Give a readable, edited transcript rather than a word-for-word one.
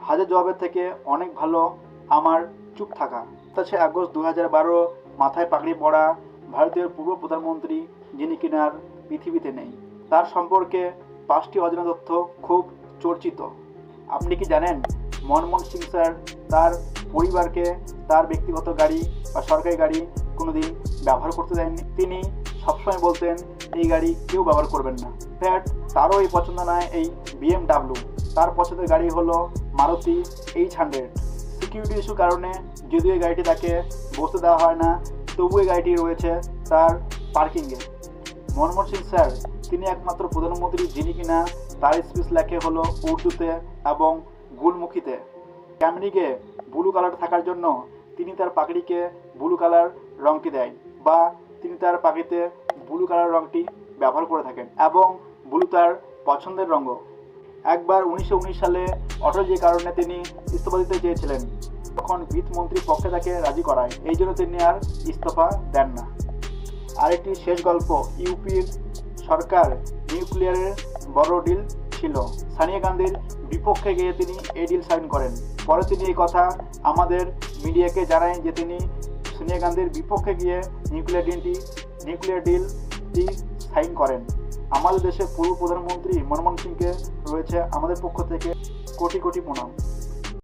হাজার জবাবের থেকে অনেক ভালো আমার চুপ থাকা। 27 আগস্ট 2012 মাথায় পাগড়ি পরা ভারতীয় পূর্ব প্রধানমন্ত্রী যিনি কিনার পৃথিবীতে নেই, তার সম্পর্কে 5টি অজানা তথ্য খুব চর্চিত। আপনি কি জানেন মনমোহন সিং স্যার তার পরিবারকে তার ব্যক্তিগত গাড়ি বা সরকারি গাড়ি কোনোদিন ব্যবহার করতে দেননি? তিনি সবসময় বলতেন এই গাড়ি কেউ ব্যবহার করবেন না। ফ্যাট তারও এই পছন্দ নয় এই BMW, তার পছন্দের গাড়ি হলো মারুতি H100। সিকিউরিটি ইস্যুর কারণে যদিও এই গাড়িটি তাকে বসতে দেওয়া হয় না, তবু এই গাড়িটি রয়েছে তার পার্কিংয়ে। মনমোহন সিং স্যার তিনি একমাত্র প্রধানমন্ত্রী যিনি কিনা তার স্পিচ লেখে হলো উর্দুতে এবং গুলমুখীতে। ক্যামরিকে ব্লু কালার থাকার জন্য তিনি তার পাগড়িকে ব্লু কালার রঙটি দেয়, বা তিনি তার পাগড়িতে ব্লু কালার রঙটি ব্যবহার করে থাকেন এবং ব্লু তার পছন্দের রঙ। একবার 1919 সালে অটল যে কারণে তিনি ইস্তফা দিতে চেয়েছিলেন, তখন বিত্তমন্ত্রীর পক্ষে তাকে রাজি করায়, এই জন্য তিনি আর ইস্তফা দেন না। আরেকটি শেষ গল্প, ইউপির সরকার নিউক্লিয়ারের বড় ডিল ছিল, সোনিয়া গান্ধীর বিপক্ষে গিয়ে তিনি এই ডিল সাইন করেন। পরে তিনি এই কথা আমাদের মিডিয়াকে জানায় যে তিনি সোনিয়া গান্ধীর বিপক্ষে গিয়ে নিউক্লিয়ার ডিলটি সাইন করেন। আমাদের দেশের পূর্ব প্রধানমন্ত্রী মনমোহন সিংকে রয়েছে আমাদের পক্ষ থেকে কোটি কোটি প্রণাম।